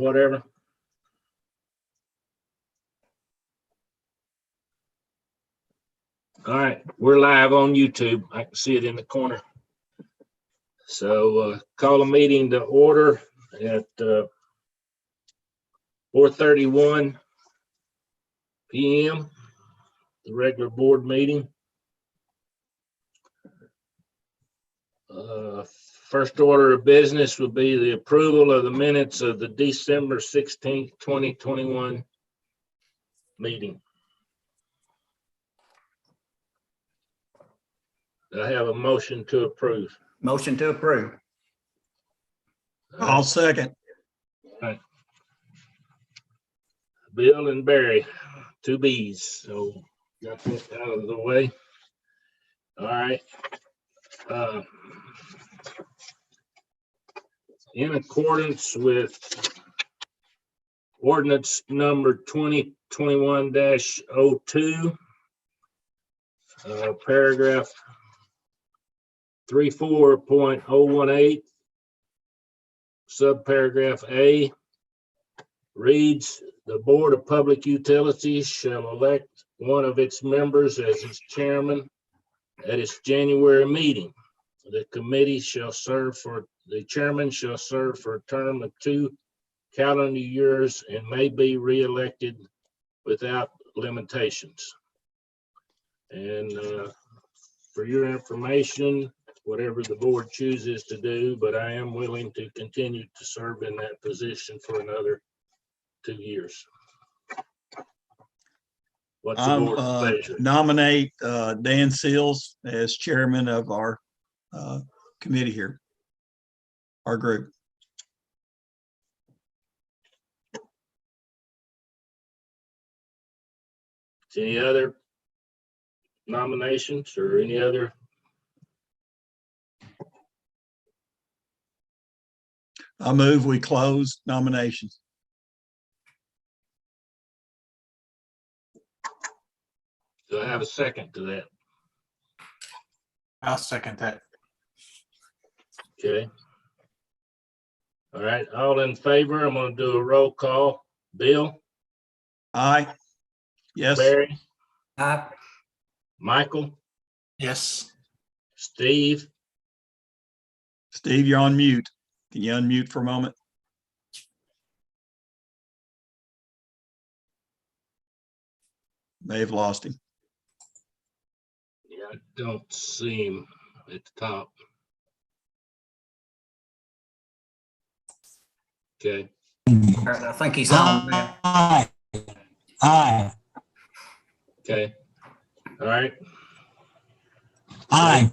whatever. All right, we're live on YouTube. I can see it in the corner. So call a meeting to order at 4:31 p.m., the regular board meeting. First order of business would be the approval of the minutes of the December 16th, 2021 meeting. I have a motion to approve. Motion to approve. I'll second. Right. Bill and Barry, two B's. So got that out of the way. All right. In accordance with ordinance number 2021-02, paragraph 34.018, subparagraph A reads, the Board of Public Utilities shall elect one of its members as its chairman at its January meeting. The committee shall serve for, the chairman shall serve for a term of 2 calendar years and may be reelected without limitations. And for your information, whatever the board chooses to do, but I am willing to continue to serve in that position for another 2 years. What's the board's pleasure? Nominate Dan Seals as chairman of our committee here, our group. Any other nominations or any other? I move we close nominations. Do I have a second to that? I'll second that. Okay. All right, all in favor? I'm going to do a roll call. Bill? Aye. Yes. Barry? Aye. Michael? Yes. Steve? Steve, you're on mute. Can you unmute for a moment? May have lost him. Yeah, I don't see him at the top. Okay. I think he's on now. Aye. Aye. Okay. All right. Aye.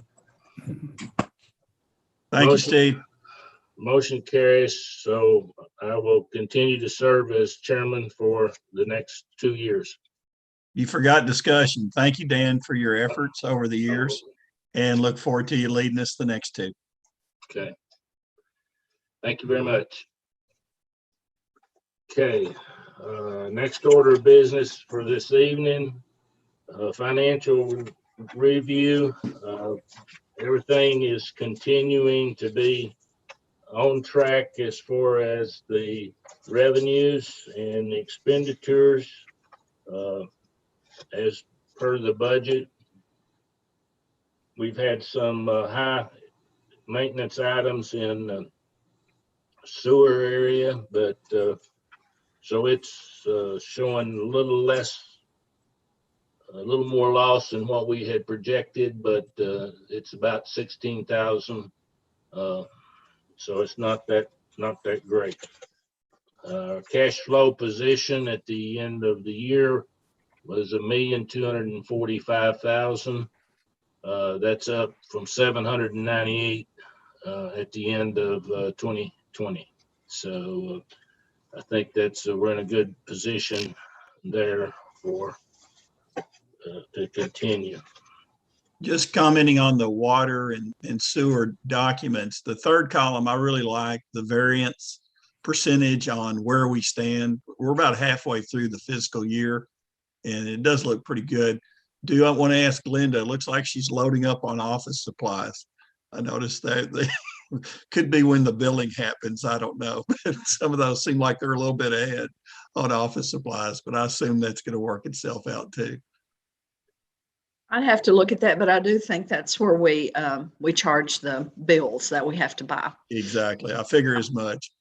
Thank you, Motion. Steve. Motion carries. So I will continue to serve as chairman for the next 2 years. You forgot discussion. Thank you, Dan, for your efforts over the years, and look forward to you leading us the next 2. Okay. Thank you very much. Okay. Next order of business for this evening, financial review. Everything is continuing to be on track as far as the revenues and the expenditures as per the budget. We've had some high maintenance items in the sewer area, but so it's showing a little more loss than what we had projected, but it's about 16,000. So it's not that great. Cash flow position at the end of the year was $1,245,000. That's up from 798 at the end of 2020. So I think that's we're in a good position there for to continue. Just commenting on the water and sewer documents, the third column, I really like the variance percentage on where we stand. We're about halfway through the fiscal year, and it does look pretty good. Do I want to ask Linda? It looks like she's loading up on office supplies. I noticed that Could be when the billing happens. I don't know. Some of those seem like they're a little bit ahead on office supplies, but I assume that's going to work itself out too. I'd have to look at that, but I do think that's where we charge the bills that we have to buy. Exactly. I figure as much.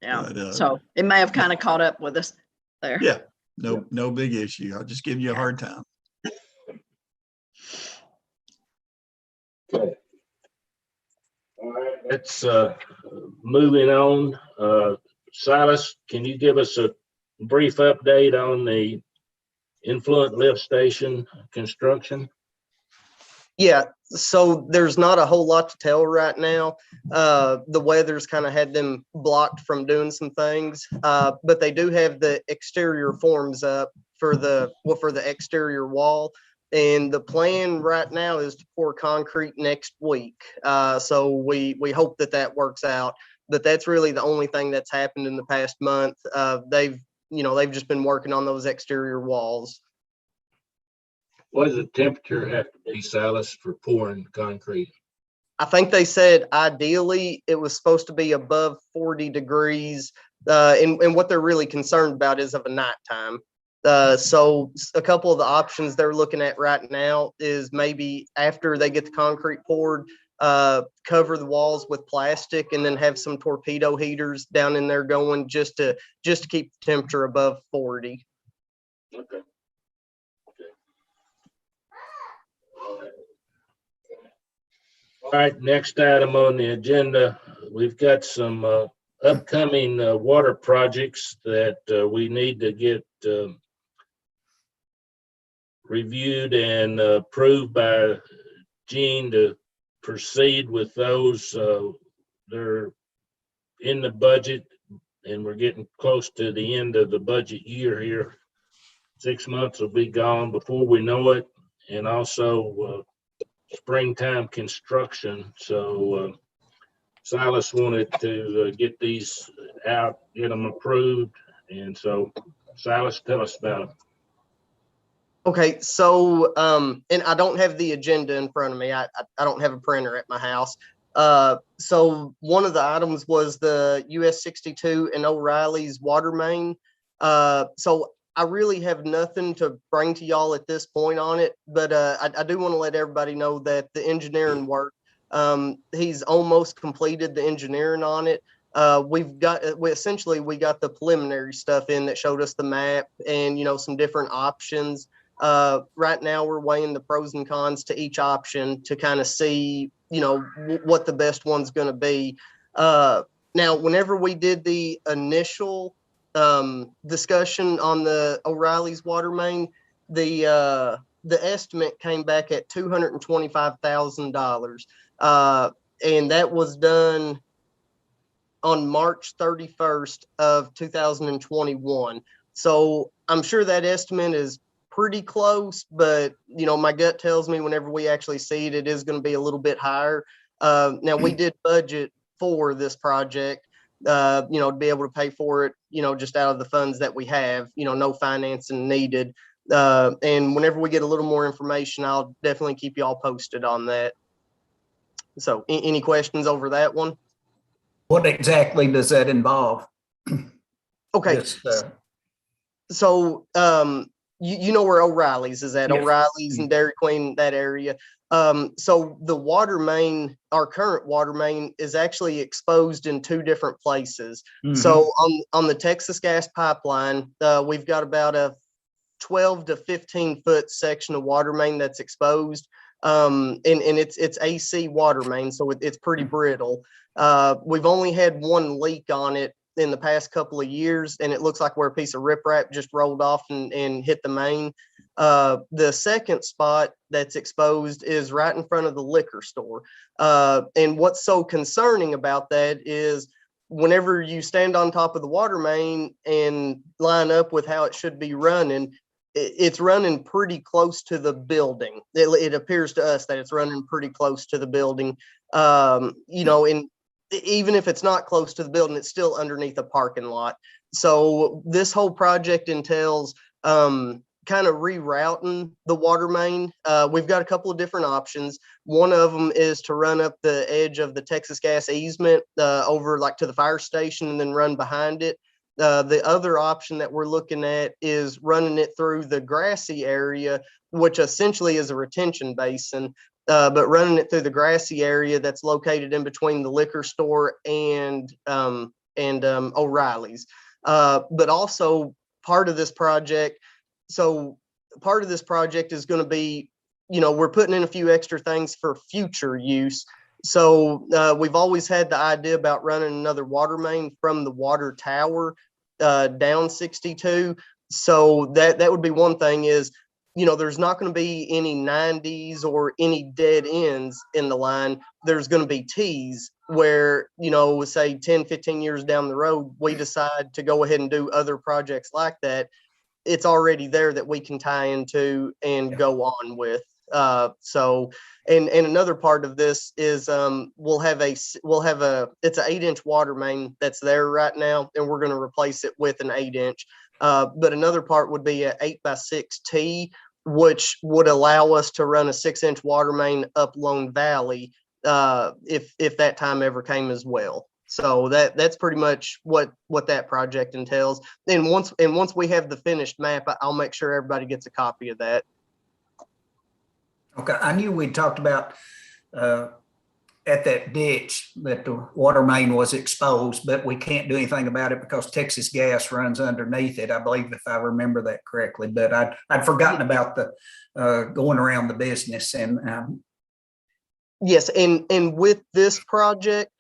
Yeah. But, So it may have kind of caught up with us there. yeah, no big issue. I'll just give you a hard time. Okay. All right, let's moving on. Silas, can you give us a brief update on the influent lift station construction? Yeah, so there's not a whole lot to tell right now. The weather's kind of had them blocked from doing some things, but they do have the exterior forms up for the exterior wall. And the plan right now is to pour concrete next week. So we hope that works out. But that's really the only thing that's happened in the past month. They've just been working on those exterior walls. What does the temperature have to be, Silas, for pouring concrete? I think they said ideally it was supposed to be above 40 degrees. And what they're really concerned about is of a nighttime. So a couple of the options they're looking at right now is maybe after they get the concrete poured, cover the walls with plastic and then have some torpedo heaters down in there going just to keep the temperature above 40. Okay. All right, next item on the agenda, we've got some upcoming water projects that we need to get reviewed and approved by Gene to proceed with those. They're in the budget and we're getting close to the end of the budget year here. 6 months will be gone before we know it. And also springtime construction. So Silas wanted to get these out, get them approved. And so Silas, tell us about them. Okay, so and I don't have the agenda in front of me. I don't have a printer at my house. So one of the items was the US 62 and O'Reilly's water main. So I really have nothing to bring to y'all at this point on it, but I do want to let everybody know that the engineering work, he's almost completed the engineering on it. We got the preliminary stuff in that showed us the map and, some different options. Right now we're weighing the pros and cons to each option to kind of see, what the best one's going to be. Now, whenever we did the initial discussion on the O'Reilly's water main, the estimate came back at $225,000, and that was done on March 31st of 2021. So I'm sure that estimate is pretty close, but my gut tells me whenever we actually see it, it is going to be a little bit higher. Now we did budget for this project, to be able to pay for it, just out of the funds that we have, no financing needed. And whenever we get a little more information, I'll definitely keep you all posted on that. So any questions over that one? What exactly does that involve? Okay. So, you know where O'Reilly's is at, Yes. O'Reilly's and Dairy Queen, that area. So the water main, our current water main, is actually exposed in two different places. Mhm. So on the Texas gas pipeline, we've got about a 12 to 15 foot section of water main that's exposed. And it's AC water main, so it's pretty brittle. We've only had one leak on it in the past couple of years, and it looks like where a piece of riprap just rolled off and hit the main. The second spot that's exposed is right in front of the liquor store. And what's so concerning about that is whenever you stand on top of the water main and line up with how it should be running, it's running pretty close to the building. It appears to us that it's running pretty close to the building. And even if it's not close to the building, it's still underneath a parking lot. So this whole project entails kind of rerouting the water main. We've got a couple of different options. One of them is to run up the edge of the Texas gas easement over like to the fire station and then run behind it. The other option that we're looking at is running it through the grassy area, which essentially is a retention basin, but running it through the grassy area that's located in between the liquor store and O'Reilly's. But also part of this project, so part of this project is going to be, we're putting in a few extra things for future use. So we've always had the idea about running another water main from the water tower down 62. So that would be one thing is, there's not going to be any 90s or any dead ends in the line. There's going to be T's where, say 10, 15 years down the road, we decide to go ahead and do other projects like that. It's already there that we can tie into and go on with. So, and another part of this is we'll have it's an 8-inch water main that's there right now, and we're going to replace it with an 8-inch. But another part would be an 8x6 T, which would allow us to run a 6-inch water main up Lone Valley if that time ever came as well. So that's pretty much what that project entails. And once we have the finished map, I'll make sure everybody gets a copy of that. Okay, I knew we talked about at that ditch that the water main was exposed, but we can't do anything about it because Texas Gas runs underneath it, I believe, if I remember that correctly. But I'd forgotten about the going around the business. And yes, and with this project,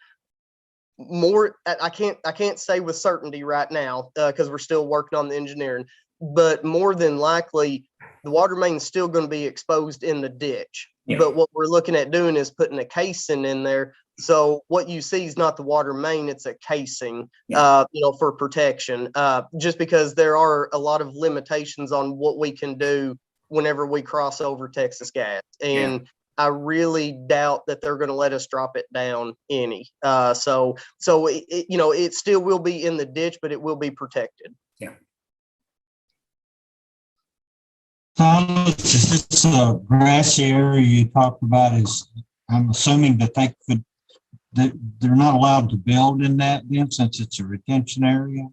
I can't say with certainty right now because we're still working on the engineering, but more than likely the water main is still going to be exposed in the ditch. Yeah. But what we're looking at doing is putting a casing in there. So what you see is not the water main, it's a casing, for protection, just because there are a lot of limitations on what we can do whenever we cross over Texas Gas. And I really doubt that they're going to let us drop it down any. So it still will be in the ditch, but it will be protected. Yeah. Thomas, is this a grassy area you talked about? I'm assuming that they're not allowed to build in that then, since it's a retention area?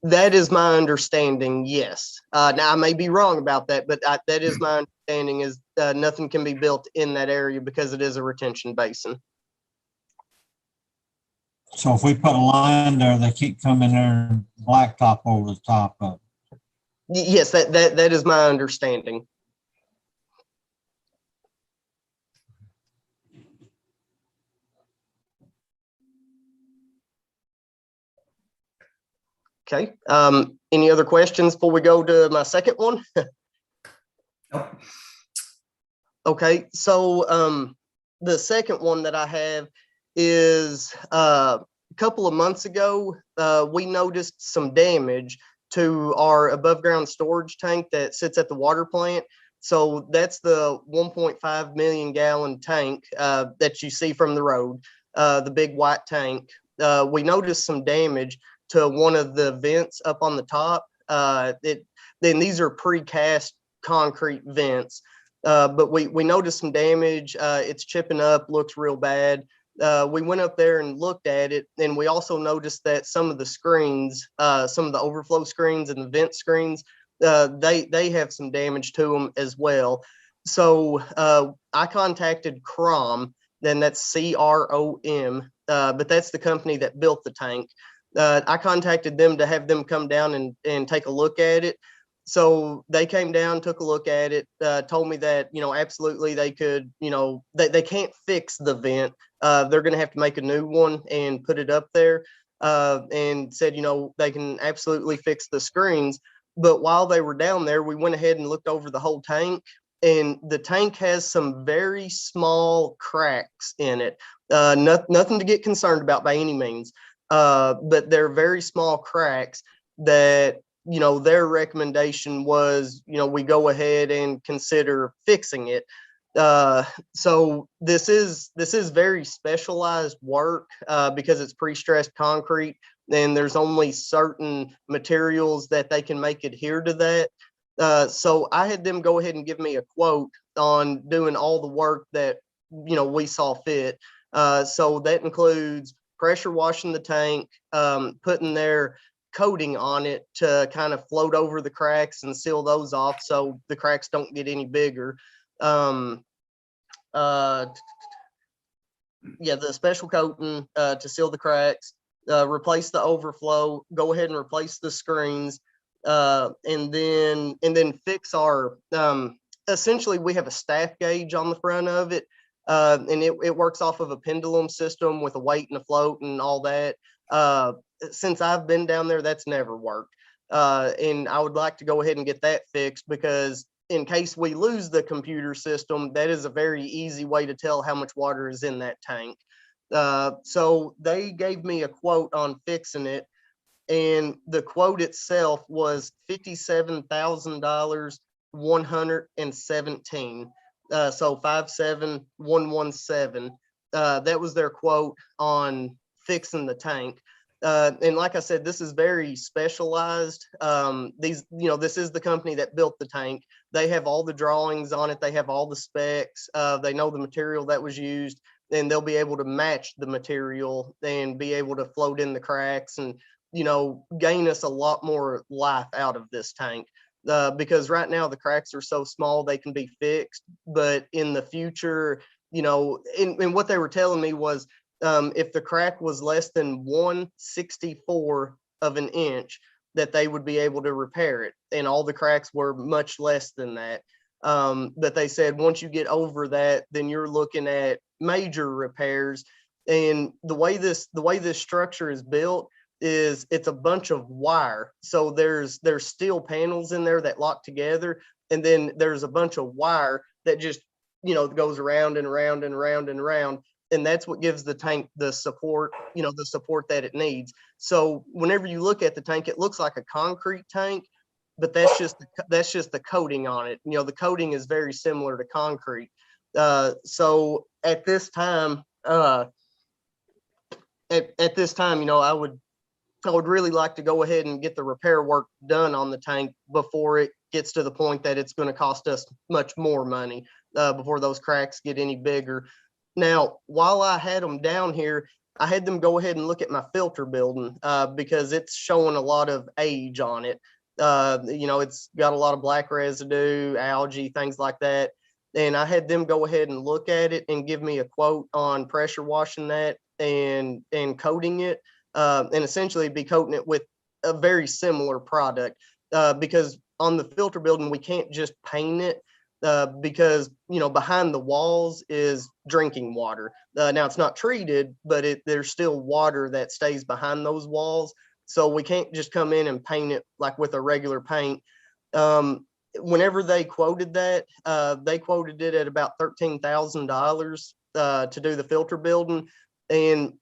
That is my understanding, yes. Now I may be wrong about that, but that is my understanding is nothing can be built in that area because it is a retention basin. So if we put a line there, they can't come in there and blacktop over the top of it. Yes, that is my understanding. Okay. Any other questions before we go to my second one? Nope. Okay. So the second one that I have is a couple of months ago, we noticed some damage to our above ground storage tank that sits at the water plant. So that's the 1.5 million gallon tank that you see from the road, the big white tank. We noticed some damage to one of the vents up on the top. Then these are precast concrete vents, but we noticed some damage. It's chipping up, looks real bad. We went up there and looked at it, and we also noticed that some of the screens, some of the overflow screens and the vent screens, they have some damage to them as well. So I contacted CROM, then that's CROM, but that's the company that built the tank. I contacted them to have them come down and take a look at it. So they came down, took a look at it, told me that, absolutely they could, they can't fix the vent. They're going to have to make a new one and put it up there, and said, they can absolutely fix the screens. But while they were down there, we went ahead and looked over the whole tank, and the tank has some very small cracks in it. Nothing to get concerned about by any means, but they're very small cracks that, their recommendation was, we go ahead and consider fixing it. So this is very specialized work because it's pre-stressed concrete, and there's only certain materials that they can make adhere to that. So I had them go ahead and give me a quote on doing all the work that, we saw fit. So that includes pressure washing the tank, putting their coating on it to kind of float over the cracks and seal those off so the cracks don't get any bigger. Yeah, the special coating to seal the cracks, replace the overflow, go ahead and replace the screens, and then fix our, essentially we have a staff gauge on the front of it, and it works off of a pendulum system with a weight and a float and all that. Since I've been down there, that's never worked. And I would like to go ahead and get that fixed, because in case we lose the computer system, that is a very easy way to tell how much water is in that tank. So they gave me a quote on fixing it, and the quote itself was $57,000, 117. So 57117. That was their quote on fixing the tank. And like I said, this is very specialized. This is the company that built the tank. They have all the drawings on it. They have all the specs. They know the material that was used, and they'll be able to match the material and be able to float in the cracks and, gain us a lot more life out of this tank. Because right now the cracks are so small, they can be fixed. But in the future, and what they were telling me was, if the crack was less than 1/64 of an inch, that they would be able to repair it. And all the cracks were much less than that. But they said, once you get over that, then you're looking at major repairs. And the way this structure is built is it's a bunch of wire. So there's steel panels in there that lock together. And then there's a bunch of wire that just, goes around and around and around and around. And that's what gives the tank the support, the support that it needs. So whenever you look at the tank, it looks like a concrete tank, but that's just the coating on it. The coating is very similar to concrete. So at this time, I would really like to go ahead and get the repair work done on the tank before it gets to the point that it's going to cost us much more money, before those cracks get any bigger. Now, while I had them down here, I had them go ahead and look at my filter building, because it's showing a lot of age on it. It's got a lot of black residue, algae, things like that. And I had them go ahead and look at it and give me a quote on pressure washing that and coating it, and essentially be coating it with a very similar product, because on the filter building, we can't just paint it, because behind the walls is drinking water. Now it's not treated, but there's still water that stays behind those walls. So we can't just come in and paint it like with a regular paint. Whenever they quoted that, they quoted it at about $13,000 to do the filter building, and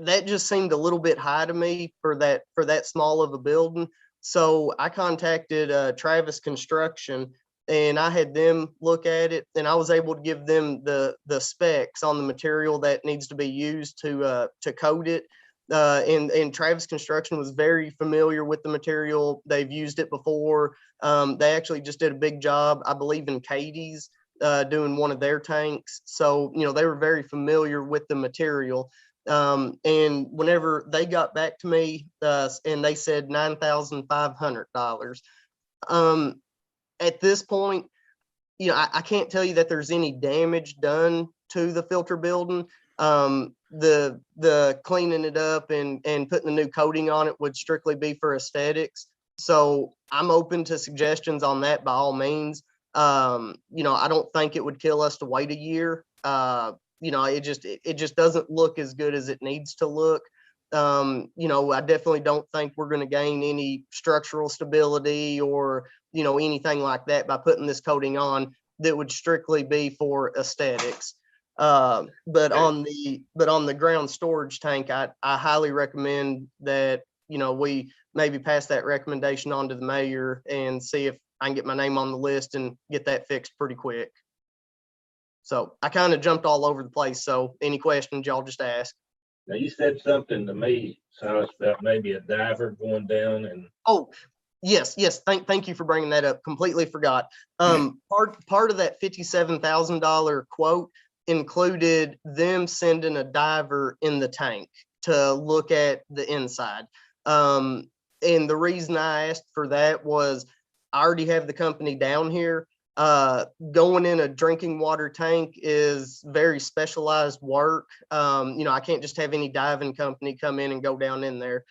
that just seemed a little bit high to me for that small of a building. So I contacted Travis Construction, and I had them look at it, and I was able to give them the specs on the material that needs to be used to coat it. And Travis Construction was very familiar with the material. They've used it before. They actually just did a big job, I believe, in Katie's, doing one of their tanks. So, they were very familiar with the material. And whenever they got back to me, and they said $9,500. At this point, I can't tell you that there's any damage done to the filter building. The cleaning it up and putting the new coating on it would strictly be for aesthetics. So I'm open to suggestions on that by all means. I don't think it would kill us to wait a year. It just doesn't look as good as it needs to look. I definitely don't think we're going to gain any structural stability or, anything like that by putting this coating on that would strictly be for aesthetics. But on the ground storage tank, I highly recommend that, we maybe pass that recommendation on to the mayor and see if I can get my name on the list and get that fixed pretty quick. So I kind of jumped all over the place. So any questions, y'all just ask. Now, you said something to me, Silas, about maybe a diver going down and. Oh, Yes, yes. Thank you for bringing that up. Completely forgot. Part of that $57,000 quote included them sending a diver in the tank to look at the inside. And the reason I asked for that was I already have the company down here. Going in a drinking water tank is very specialized work. I can't just have any diving company come in and go down in there.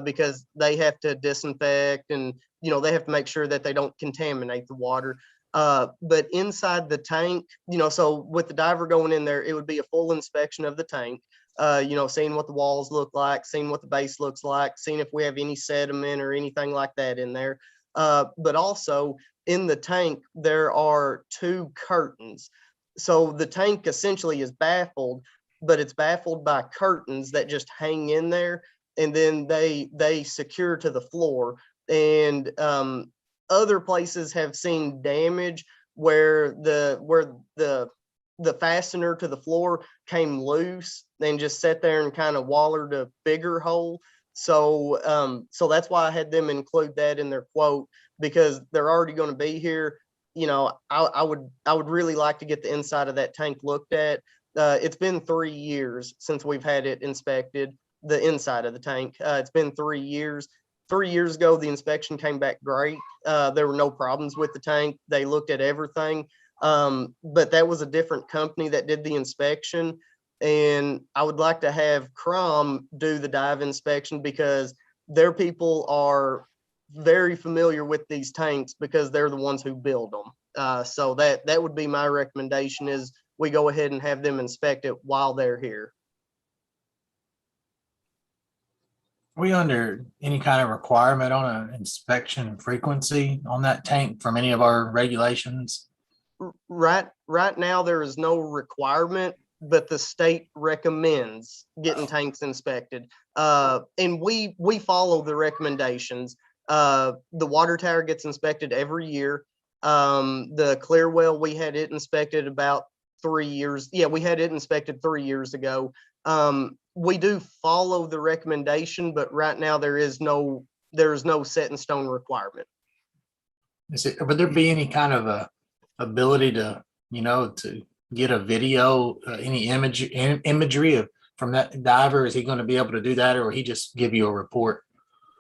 Because they have to disinfect and, they have to make sure that they don't contaminate the water. But inside the tank, so with the diver going in there, it would be a full inspection of the tank, seeing what the walls look like, seeing what the base looks like, seeing if we have any sediment or anything like that in there. But also in the tank, there are 2 curtains. So the tank essentially is baffled, but it's baffled by curtains that just hang in there. And then they secure to the floor. And other places have seen damage where the fastener to the floor came loose and just sat there and kind of wallered a bigger hole. So that's why I had them include that in their quote, because they're already going to be here. I would really like to get the inside of that tank looked at. It's been 3 years since we've had it inspected. The inside of the tank. It's been 3 years. 3 years ago, the inspection came back great. There were no problems with the tank. They looked at everything. But that was a different company that did the inspection. And I would like to have Crom do the dive inspection because their people are very familiar with these tanks because they're the ones who build them. So that would be my recommendation is we go ahead and have them inspect it while they're here. Are we under any kind of requirement on an inspection frequency on that tank from any of our regulations? Right now, there is no requirement, but the state recommends getting tanks inspected. And we follow the recommendations. The water tower gets inspected every year. The clear well, we had it inspected about 3 years. Yeah, we had it inspected 3 years ago. We do follow the recommendation, but right now there is no set in stone requirement. Would there be any kind of a ability to get a video, any imagery from that diver? Is he going to be able to do that, or will he just give you a report?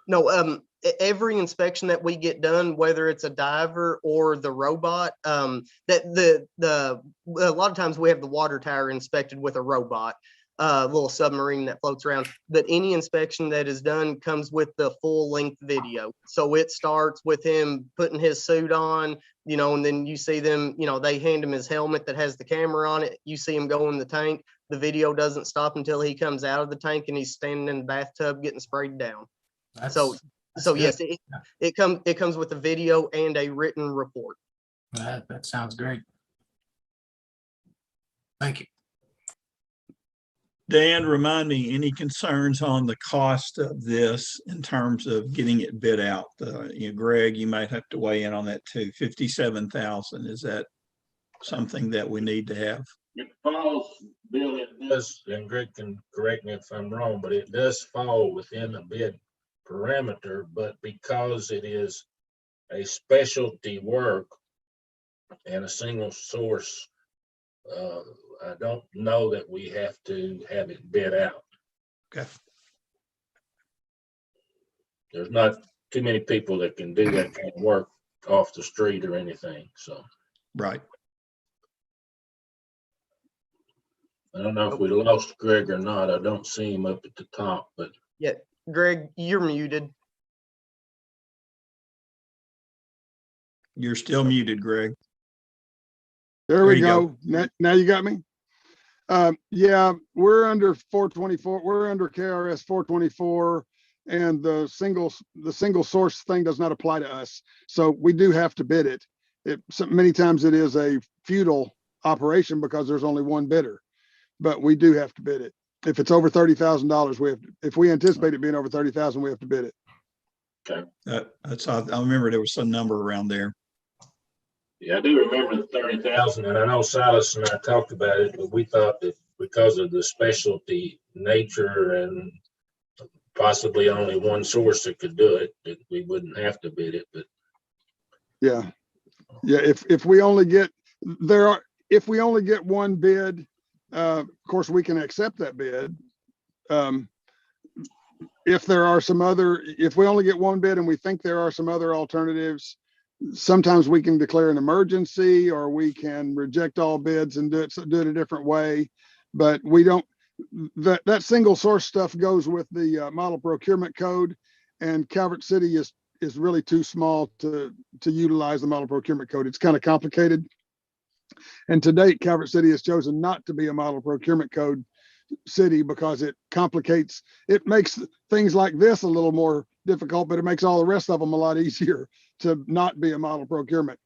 No, every inspection that we get done, whether it's a diver or the robot, a lot of times we have the water tower inspected with a robot. Little submarine that floats around, but any inspection that is done comes with the full length video. So it starts with him putting his suit on, and then you see them, they hand him his helmet that has the camera on it. You see him go in the tank. The video doesn't stop until he comes out of the tank and he's standing in the bathtub getting sprayed down. So yes, it comes with a video and a written report. That sounds great. Thank you. Dan, remind me, any concerns on the cost of this in terms of getting it bid out? Greg, you might have to weigh in on that too. 57,000, is that something that we need to have? It falls, Bill, it does, and Greg can correct me if I'm wrong, but it does fall within the bid parameter, but because it is a specialty work and a single source, I don't know that we have to have it bid out. Okay. There's not too many people that can do that kind of work off the street or anything, so. Right. I don't know if we lost Greg or not. I don't see him up at the top, but. Yeah, Greg, you're muted. You're still muted, Greg. There we go. Now you got me? Yeah, we're under 424. We're under KRS 424, and the single source thing does not apply to us. So we do have to bid it. Many times it is a futile operation because there's only one bidder, but we do have to bid it. If it's over $30,000, if we anticipate it being over 30,000, we have to bid it. Okay. I remember there was some number around there. Yeah, I do remember the 30,000, and I know Silas and I talked about it, but we thought that because of the specialty nature and possibly only one source that could do it, that we wouldn't have to bid it, but Yeah. Yeah. If we only get, if we only get one bid, of course, we can accept that bid. If there are some other, if we only get one bid and we think there are some other alternatives, sometimes we can declare an emergency, or we can reject all bids and do it a different way. But we don't, that single source stuff goes with the model procurement code, and Calvert City is really too small to utilize the model procurement code. It's kind of complicated. And to date, Calvert City has chosen not to be a model procurement code city because it complicates, it makes things like this a little more difficult, but it makes all the rest of them a lot easier to not be a model procurement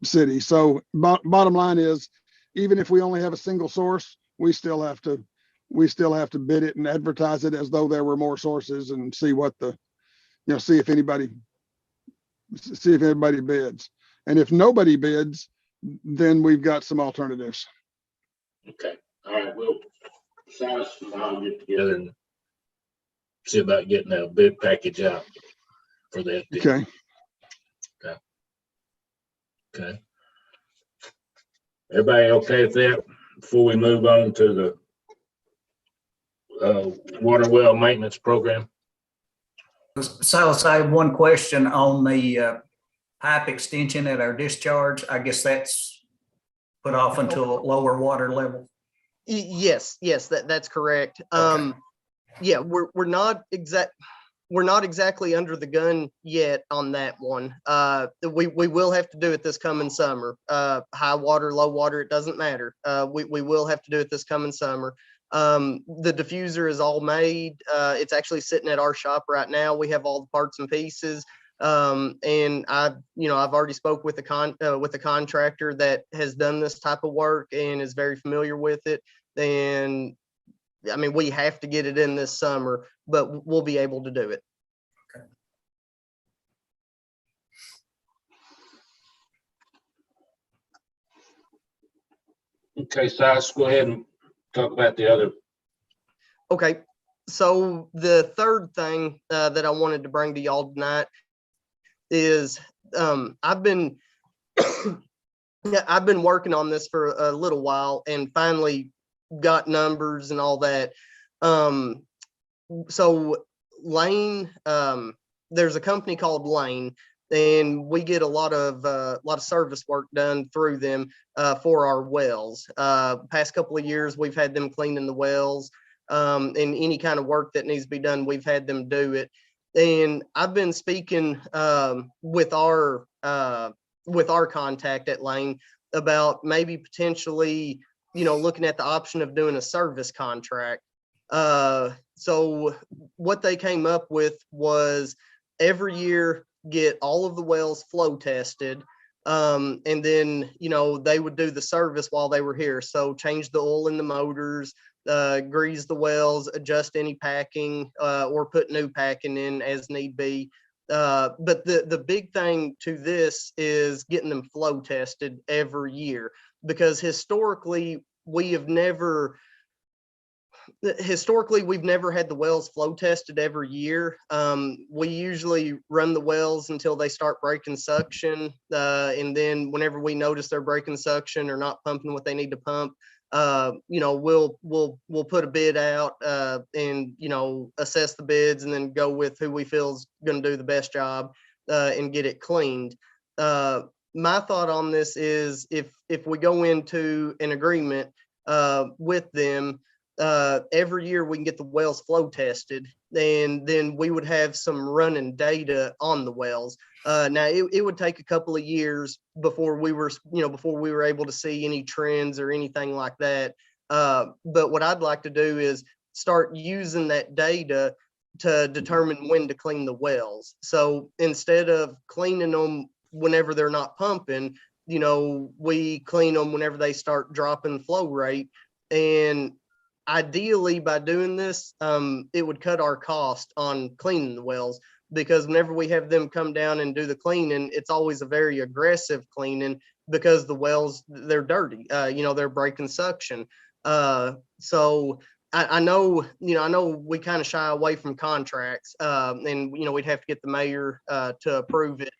city. So bottom line is, even if we only have a single source, we still have to bid it and advertise it as though there were more sources, and see what the, see if anybody bids. And if nobody bids, then we've got some alternatives. okay. All right, well, Silas and I'll get together and see about getting a bid package out for that. deal. Okay. Okay. Everybody okay with that? Before we move on to the water well maintenance program? Silas, I have one question on the pipe extension at our discharge. I guess that's put off until a lower water level. Yes, that's correct. Okay. Yeah, we're not exactly under the gun yet on that one. We will have to do it this coming summer. High water, low water, it doesn't matter. We will have to do it this coming summer. The diffuser is all made. It's actually sitting at our shop right now. We have all the parts and pieces. And I've already spoke with the contractor that has done this type of work and is very familiar with it. And I mean, we have to get it in this summer, but we'll be able to do it. Okay, Silas, go ahead and talk about the other. Okay, so the third thing that I wanted to bring to y'all tonight is I've been working on this for a little while and finally got numbers and all that. So Lane, there's a company called Lane, and we get a lot of service work done through them for our wells. Past couple of years, we've had them cleaning the wells, and any kind of work that needs to be done, we've had them do it. And I've been speaking with our contact at Lane about maybe potentially, looking at the option of doing a service contract. So what they came up with was every year get all of the wells flow tested. And then, they would do the service while they were here. So change the oil in the motors, grease the wells, adjust any packing, or put new packing in as need be. But the big thing to this is getting them flow tested every year, because historically we've never had the wells flow tested every year. We usually run the wells until they start breaking suction. And then whenever we notice they're breaking suction or not pumping what they need to pump, we'll put a bid out and assess the bids and then go with who we feel is going to do the best job and get it cleaned. My thought on this is if we go into an agreement with them, every year we can get the wells flow tested, and then we would have some running data on the wells. Now it would take a couple of years before we were able to see any trends or anything like that. But what I'd like to do is start using that data to determine when to clean the wells. So instead of cleaning them whenever they're not pumping, we clean them whenever they start dropping flow rate. And ideally, by doing this, it would cut our cost on cleaning the wells, because whenever we have them come down and do the cleaning, it's always a very aggressive cleaning because the wells, they're dirty, they're breaking suction. So I know, I know we kind of shy away from contracts, and, we'd have to get the mayor to approve it.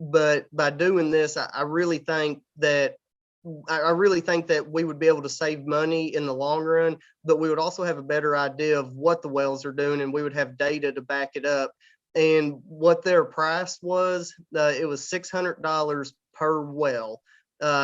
But by doing this, I really think that we would be able to save money in the long run, but we would also have a better idea of what the wells are doing, and we would have data to back it up. And what their price was, it was $600 per well.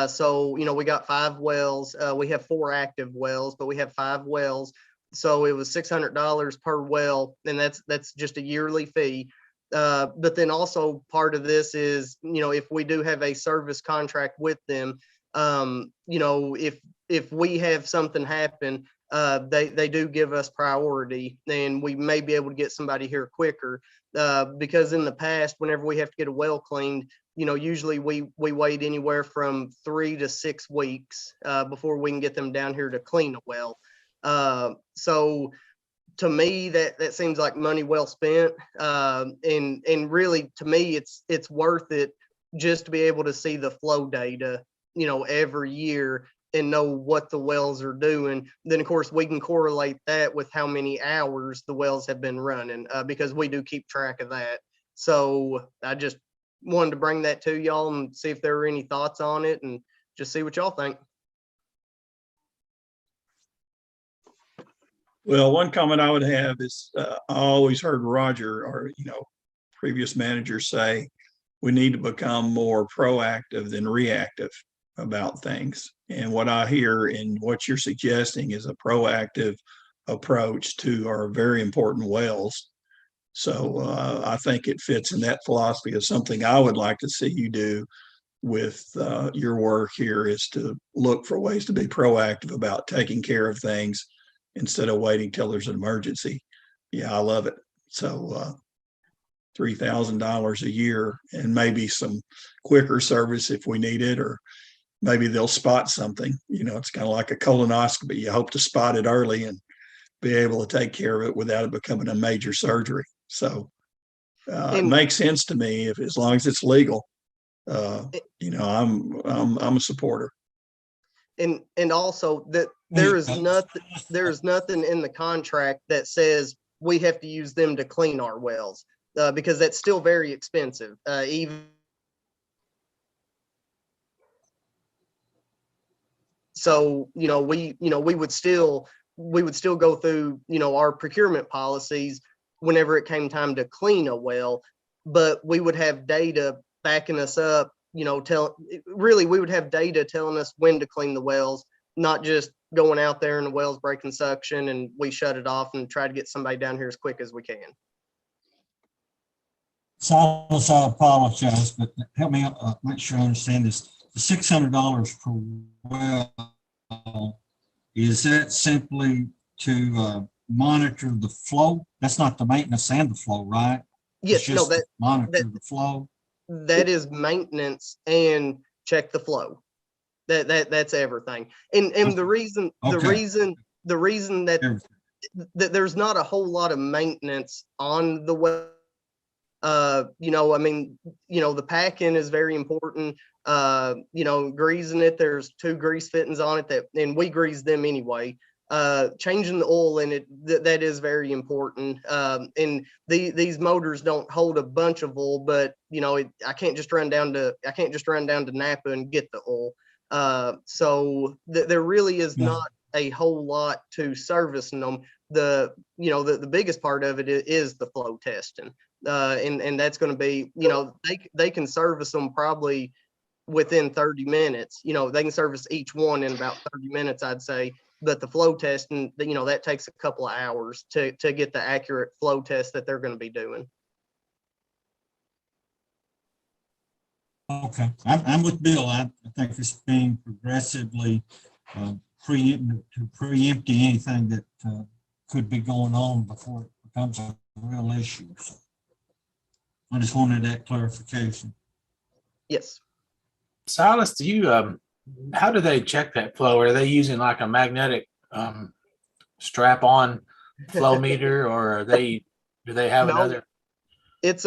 So, we got 5 wells. We have 4 active wells, but we have 5 wells. So it was $600 per well, and that's just a yearly fee. But then also part of this is, if we do have a service contract with them, if we have something happen, they do give us priority, and we may be able to get somebody here quicker. Because in the past, whenever we have to get a well cleaned, usually we wait anywhere from 3 to 6 weeks before we can get them down here to clean a well. So to me, that seems like money well spent. And really, to me, it's worth it just to be able to see the flow data, every year, and know what the wells are doing. Then, of course, we can correlate that with how many hours the wells have been running, because we do keep track of that. So I just wanted to bring that to y'all and see if there were any thoughts on it, and just see what y'all think. Well, one comment I would have is I always heard Roger or, previous managers say we need to become more proactive than reactive about things. And what I hear in what you're suggesting is a proactive approach to our very important wells. So I think it fits in that philosophy of something I would like to see you do with your work here, is to look for ways to be proactive about taking care of things instead of waiting till there's an emergency. Yeah, I love it. So $3,000 a year, and maybe some quicker service if we need it, or maybe they'll spot something. It's kind of like a colonoscopy. You hope to spot it early and be able to take care of it without it becoming a major surgery. So it makes sense to me, if as long as it's legal. I'm a supporter. And also that there's nothing in the contract that says we have to use them to clean our wells, because that's still very expensive. Even so, we would still go through, our procurement policies whenever it came time to clean a well, but we would have data backing us up, we would have data telling us when to clean the wells, not just going out there and the well's breaking suction and we shut it off and try to get somebody down here as quick as we can. Silas, I apologize, but help me make sure I understand this. The $600 per well, is that simply to monitor the flow? That's not the maintenance and the flow, right? Yes, no, monitor the flow. That is maintenance and check the flow. That's everything. And the reason that there's not a whole lot of maintenance on the well. The packing is very important. Greasing it, there's 2 grease fittings on it and we grease them anyway. Changing the oil in it, that is very important. And these motors don't hold a bunch of oil, but I can't just run down to Napa and get the oil. So there really is not a whole lot to servicing them. The biggest part of it is the flow testing. And that's going to be, they can service them probably within 30 minutes. They can service each one in about 30 minutes, I'd say. But the flow testing, that takes a couple of hours to get the accurate flow test that they're going to be doing. Okay, I'm with Bill. I think it's being progressively preempting anything that could be going on before it becomes a real issue. So I just wanted that clarification. Yes. Silas, do you how do they check that flow? Are they using like a magnetic strap-on flow meter, or do they have another? It's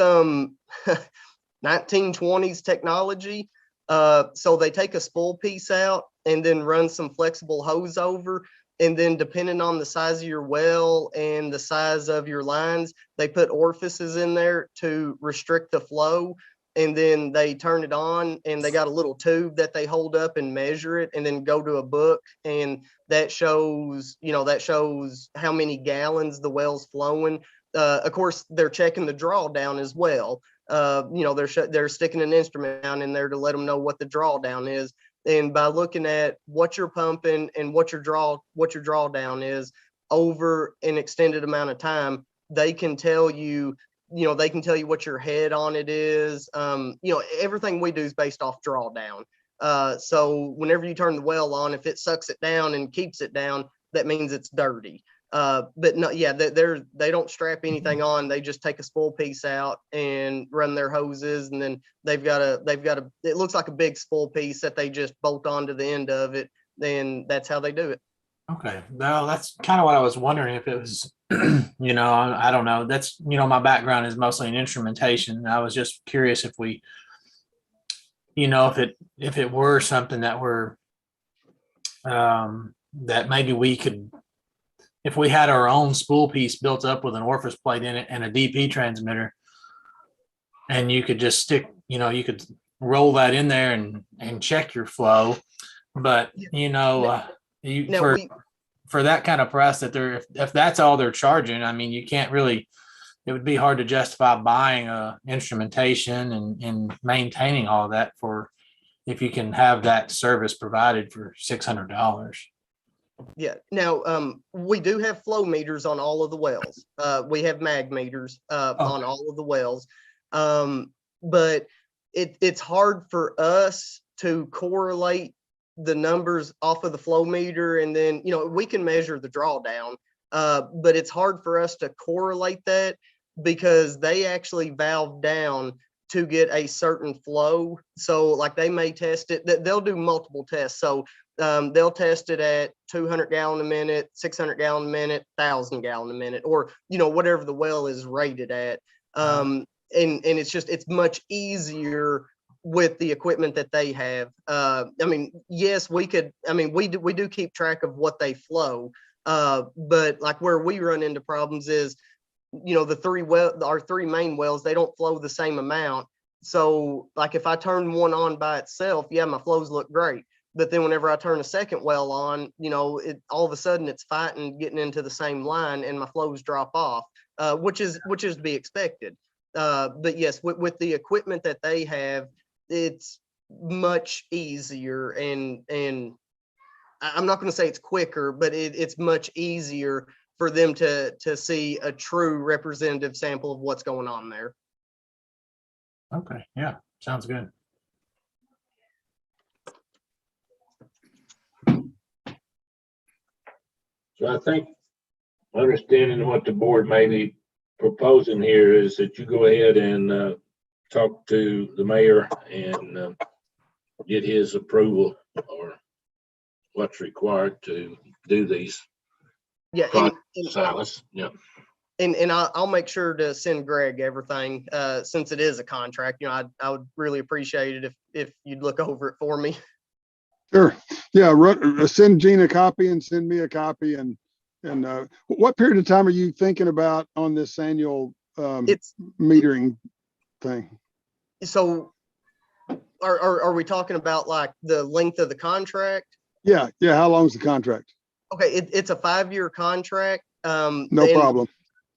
1920s technology. So they take a spool piece out and then run some flexible hose over, And then depending on the size of your well and the size of your lines, they put orifices in there to restrict the flow. And then they turn it on and they got a little tube that they hold up and measure it and then go to a book. And that shows, that shows how many gallons the well's flowing. Of course, they're checking the drawdown as well. They're sticking an instrument down in there to let them know what the drawdown is. And by looking at what you're pumping and what your drawdown is over an extended amount of time, they can tell you, what your head on it is. Everything we do is based off drawdown. So whenever you turn the well on, if it sucks it down and keeps it down, that means it's dirty. But no, yeah, they don't strap anything on. They just take a spool piece out and run their hoses, and then they've got it looks like a big spool piece that they just bolt onto the end of it. Then that's how they do it. Okay, no, that's kind of what I was wondering if it was, I don't know. That's, my background is mostly in instrumentation. I was just curious if we, if it were something that were, that maybe we could, if we had our own spool piece built up with an orifice plate in it and a DP transmitter, and you could just stick, you could roll that in there and check your flow. But, for that kind of price that if that's all they're charging, I mean, you can't really, it would be hard to justify buying instrumentation and maintaining all of that if you can have that service provided for $600. Yeah. Now, we do have flow meters on all of the wells. We have mag meters on all of the wells. But it's hard for us to correlate the numbers off of the flow meter. And then, we can measure the drawdown, but it's hard for us to correlate that because they actually valve down to get a certain flow. So like they may test it, they'll do multiple tests. So they'll test it at 200 gallon a minute, 600 gallon a minute, 1,000 gallon a minute, or, whatever the well is rated at. And it's much easier with the equipment that they have. Yes, we do keep track of what they flow. But like where we run into problems is, our three main wells, they don't flow the same amount. So like if I turn one on by itself, yeah, my flows look great. But then whenever I turn a second well on, all of a sudden it's fighting, getting into the same line and my flows drop off, which is to be expected. But yes, with the equipment that they have, it's much easier and I'm not going to say it's quicker, but it's much easier for them to see a true representative sample of what's going on there. Okay. Yeah. Sounds good. So I think understanding what the board may be proposing here is that you go ahead and talk to the mayor and get his approval or what's required to do these. Yeah, Silas. Yeah. And I'll make sure to send Greg everything since it is a contract. I would really appreciate it if you'd look over it for me. Sure. Yeah. Send Gene a copy and send me a copy. And what period of time are you thinking about on this annual It's metering thing? So are we talking about like the length of the contract? Yeah. How long is the contract? Okay, it's a 5-year contract. No problem.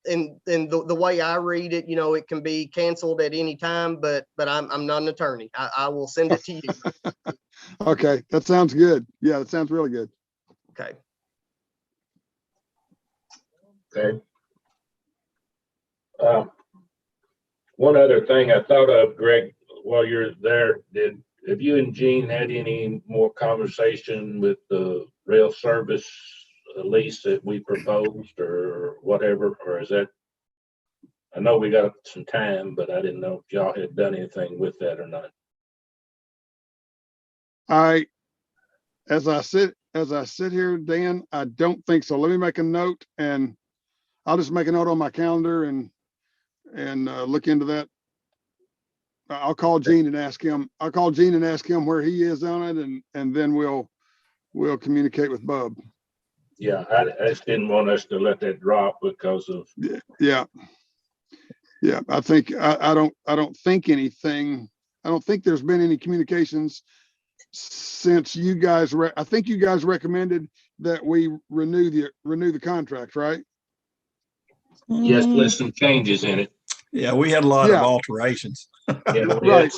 And the way I read it, it can be canceled at any time, but I'm not an attorney. I will send it to you. Okay, that sounds good. Yeah, that sounds really good. Okay. Okay. One other thing I thought of, Greg, while you're there, have you and Gene had any more conversation with the rail service lease that we proposed or whatever, or is that, I know we got some time, but I didn't know if y'all had done anything with that or not. As I sit here, Dan, I don't think so. Let me make a note and I'll just make a note on my calendar and look into that. I'll call Gene and ask him. I'll call Gene and ask him where he is on it, and then we'll communicate with Bub. Yeah, I just didn't want us to let that drop because of, Yeah. Yeah, I think, I don't think anything, I don't think there's been any communications since you guys, I think you guys recommended that we renew the contract, right? yes, with some changes in it. Yeah, we had a lot of Yeah. alterations. Yeah, we Right.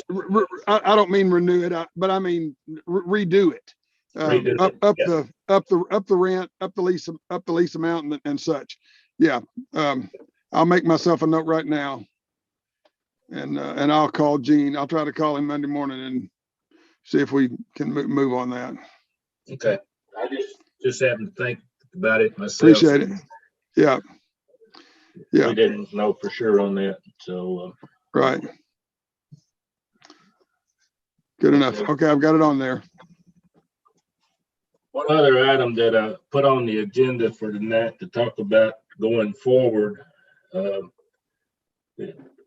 had I don't mean renew it, but I mean redo it. Redo it, Up yeah. the rent, up the lease amount and such. Yeah. I'll make myself a note right now. And I'll call Gene. I'll try to call him Monday morning and see if we can move on that. Okay, I just happened to think about it myself. Appreciate it. Yeah. Yeah. We didn't know for sure on that, so. Right. Good enough. Okay, I've got it on there. One other item that I put on the agenda for tonight to talk about going forward. At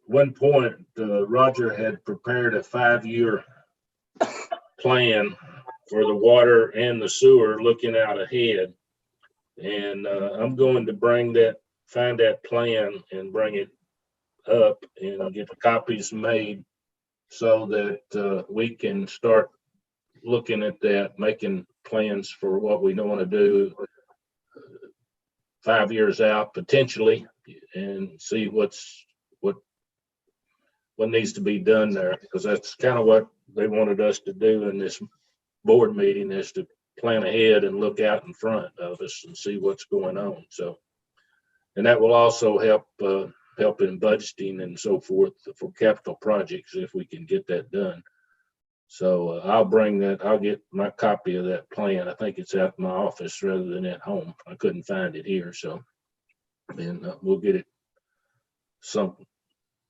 one point, Roger had prepared a 5-year plan for the water and the sewer looking out ahead. And I'm going to find that plan and bring it up and get copies made so that we can start looking at that, making plans for what we want to do 5 years out potentially, and see what needs to be done there, because that's kind of what they wanted us to do in this board meeting, is to plan ahead and look out in front of us and see what's going on. So, and that will also help in budgeting and so forth for capital projects if we can get that done. So I'll get my copy of that plan. I think it's out in my office rather than at home. I couldn't find it here, so then we'll get some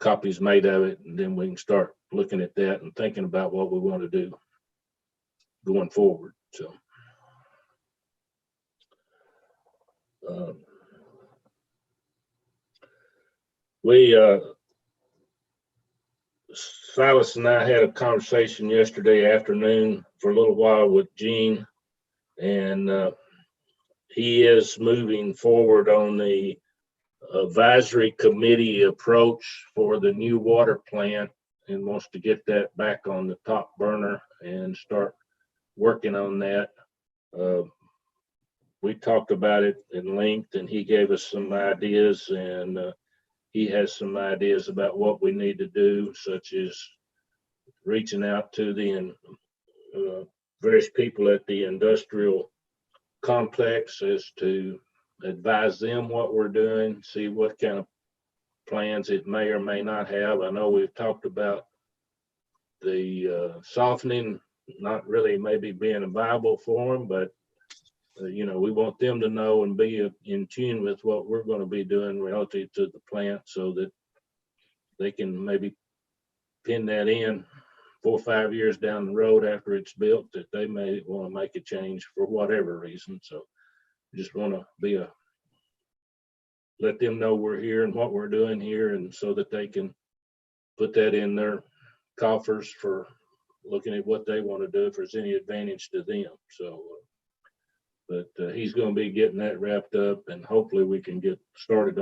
copies made of it, and then we can start looking at that and thinking about what we want to do going forward. So Silas and I had a conversation yesterday afternoon for a little while with Gene, and he is moving forward on the advisory committee approach for the new water plant and wants to get that back on the top burner and start working on that. We talked about it in length, and he gave us some ideas, and he has some ideas about what we need to do, such as reaching out to the various people at the industrial complex as to advise them what we're doing, see what kind of plans it may or may not have. I know we've talked about the softening not really maybe being a viable for them, but we want them to know and be in tune with what we're going to be doing relative to the plant, so that they can maybe pin that in 4 or 5 years down the road after it's built, that they may want to make a change for whatever reason. So just want to let them know we're here and what we're doing here, and so that they can put that in their coffers for looking at what they want to do if there's any advantage to them. So, but he's going to be getting that wrapped up, and hopefully we can get started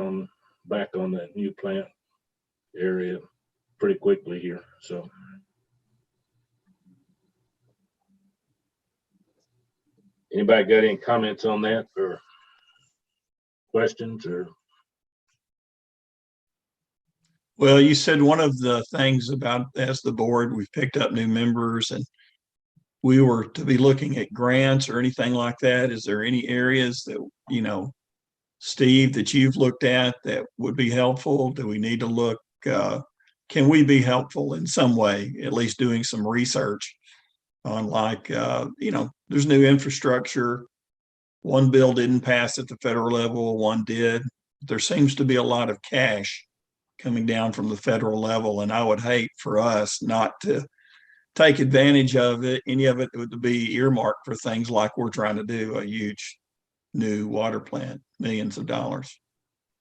back on that new plant area pretty quickly here. So. Anybody got any comments on that or questions or? Well, you said one of the things about, as the board, we've picked up new members and we were to be looking at grants or anything like that. Is there any areas that, Steve, that you've looked at that would be helpful? Do we need to look, can we be helpful in some way, at least doing some research on there's new infrastructure. One bill didn't pass at the federal level, one did. There seems to be a lot of cash coming down from the federal level, and I would hate for us not to take advantage of it. Any of it would be earmarked for things like we're trying to do, a huge new water plant, millions of dollars.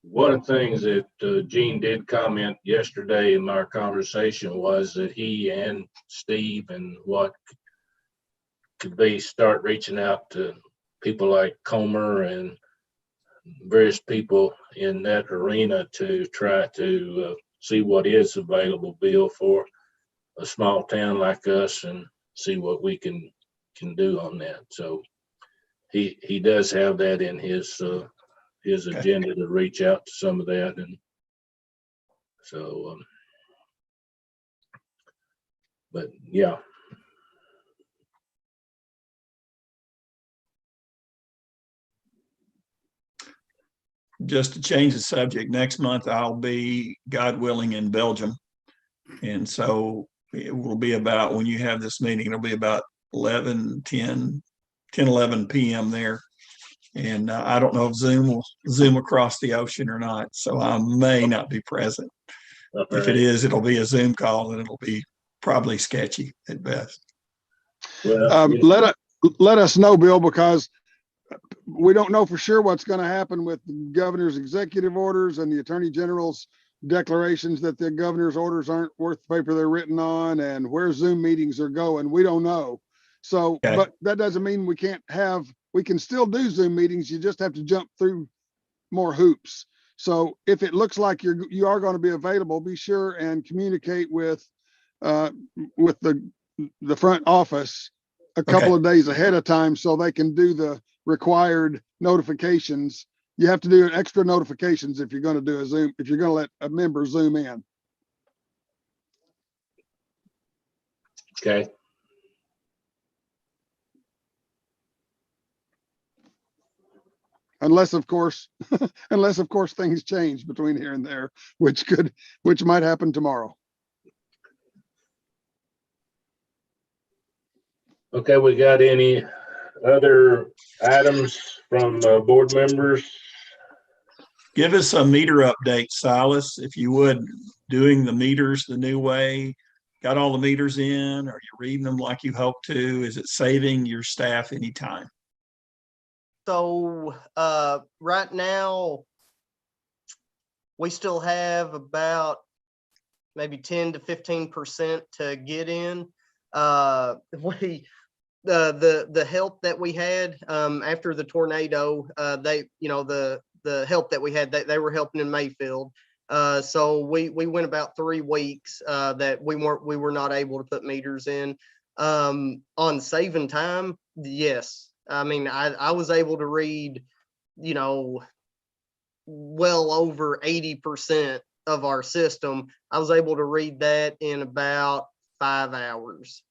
One of the things that Gene did comment yesterday in our conversation was that he and Steve and what could be start reaching out to people like Comer and various people in that arena to try to see what is available, Bill, for a small town like us, and see what we can do on that. So he does have that in his agenda to reach out to some of that. And so, but yeah. Just to change the subject, next month I'll be, God willing, in Belgium. And so it will be about, when you have this meeting, it'll be about 11 p.m. there. And I don't know if Zoom will Zoom across the ocean or not. So I may not be present. If it is, it'll be a Zoom call, and it'll be probably sketchy at best. Well, let us know, Bill, because we don't know for sure what's going to happen with the governor's executive orders and the attorney general's declarations that the governor's orders aren't worth the paper they're written on, and where Zoom meetings are going. We don't know. So, Okay. But that doesn't mean we can still do Zoom meetings. You just have to jump through more hoops. So if it looks like you are going to be available, be sure and communicate with the front office a couple of days ahead of time so they can do the required notifications. You have to do extra notifications if you're going to do a Zoom, if you're going to let a member Zoom in. okay. Unless of course things change between here and there, which might happen tomorrow. Okay, we got any other items from board members? Give us a meter update, Silas, if you would, doing the meters the new way. Got all the meters in? Are you reading them like you hope to? Is it saving your staff any time? So right now, we still have about maybe 10 to 15% to get in. The help that we had after the tornado, the help that we had, they were helping in Mayfield. So we went about 3 weeks that we were not able to put meters in. On saving time, yes. I mean, I was able to read, well over 80% of our system. I was able to read that in about 5 hours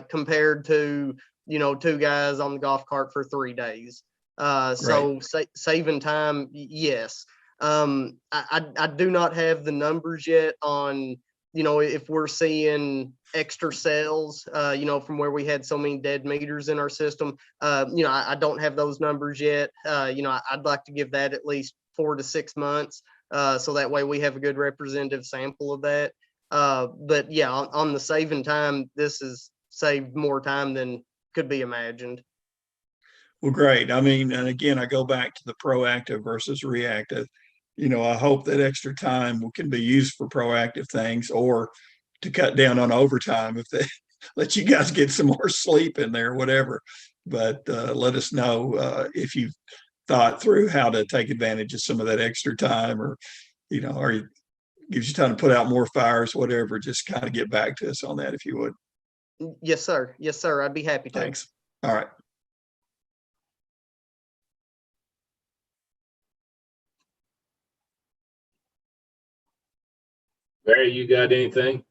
compared to, 2 guys on the golf cart for 3 days. So saving time, yes. I do not have the numbers yet on, if we're seeing extra sales, from where we had so many dead meters in our system. I don't have those numbers yet. I'd like to give that at least 4 to 6 months. So that way we have a good representative sample of that. But yeah, on the saving time, this has saved more time than could be imagined. Well, great. I mean, and again, I go back to the proactive versus reactive. I hope that extra time can be used for proactive things, or to cut down on overtime if they let you guys get some more sleep in there, whatever. But let us know if you've thought through how to take advantage of some of that extra time, or gives you time to put out more fires, whatever. Just kind of get back to us on that if you would. Yes, sir. Yes, sir. I'd be happy to. Thanks. All right. Barry, you got anything?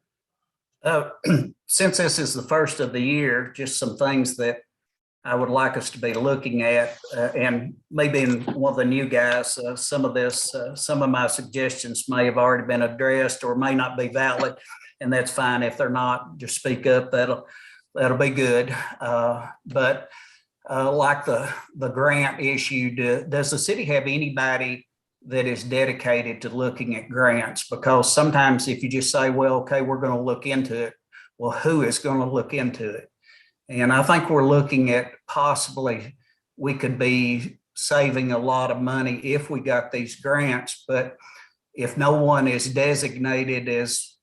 Since this is the first of the year, just some things that I would like us to be looking at, and maybe in one of the new guys, some of my suggestions may have already been addressed or may not be valid, and that's fine. If they're not, just speak up. That'll be good. But like the grant issue, does the city have anybody that is dedicated to looking at grants? Because sometimes if you just say, well, okay, we're going to look into it, well, who is going to look into it? And I think we're looking at possibly we could be saving a lot of money if we got these grants, but if no one is designated as,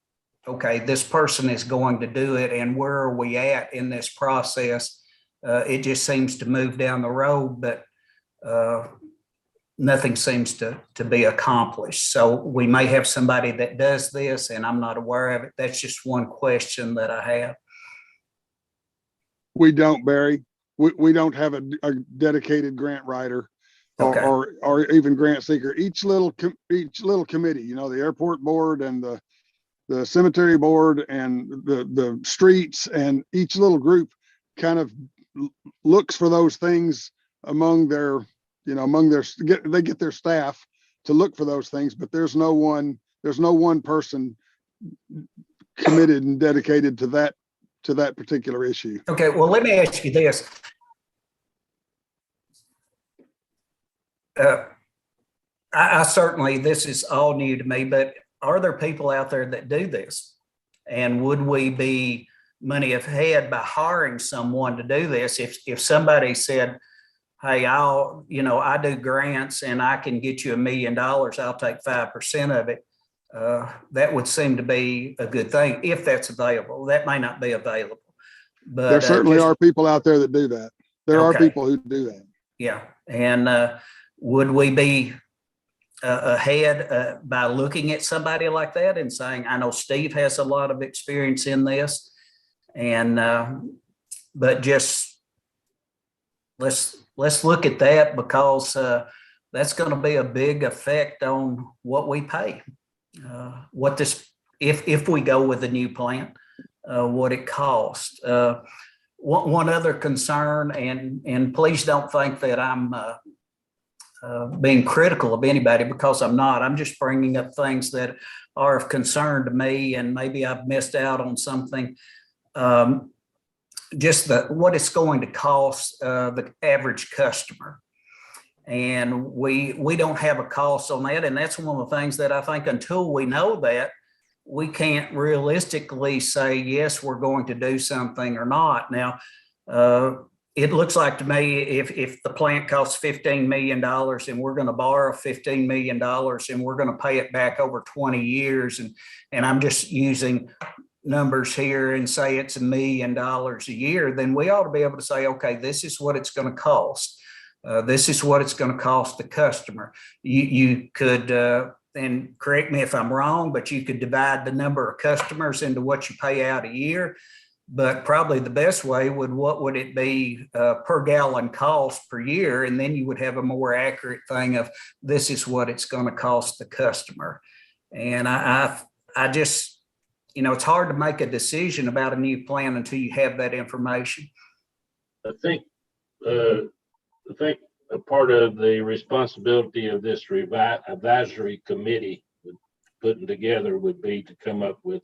okay, this person is going to do it, and where are we at in this process? It just seems to move down the road, but nothing seems to be accomplished. So we may have somebody that does this and I'm not aware of it. That's just one question that I have. We don't, Barry. We don't have a dedicated grant writer Okay. or even grant seeker. Each little committee, you know, the airport board and the cemetery board and the streets, and each little group kind of looks for those things among their, you know, they get their staff to look for those things, but there's no one person committed and dedicated to that particular issue. Okay, well, let me ask you this. I certainly, this is all new to me, but are there people out there that do this? And would we be money ahead by hiring someone to do this? If somebody said, hey, I do grants and I can get you $1 million, I'll take 5% of it. That would seem to be a good thing if that's available. That may not be available. But there certainly are people out there that do that. There are people who do that. Yeah. And would we be ahead by looking at somebody like that and saying, I know Steve has a lot of experience in this, and but just let's look at that, because that's going to be a big effect on what we pay. What this, if we go with the new plant, what it costs. One other concern, and please don't think that I'm being critical of anybody, because I'm not. I'm just bringing up things that are of concern to me, and maybe I've missed out on something. Just what it's going to cost the average customer. And we don't have a cost on that. And that's one of the things that I think, until we know that, we can't realistically say, yes, we're going to do something or not. Now, it looks like to me, if the plant costs $15 million and we're going to borrow $15 million and we're going to pay it back over 20 years, and I'm just using numbers here and say it's $1 million a year, then we ought to be able to say, okay, this is what it's going to cost. This is what it's going to cost the customer. You could, and correct me if I'm wrong, but you could divide the number of customers into what you pay out a year. But probably the best way what would it be per gallon cost per year? And then you would have a more accurate thing of, this is what it's going to cost the customer. And I just, it's hard to make a decision about a new plan until you have that information. I think a part of the responsibility of this advisory committee putting together would be to come up with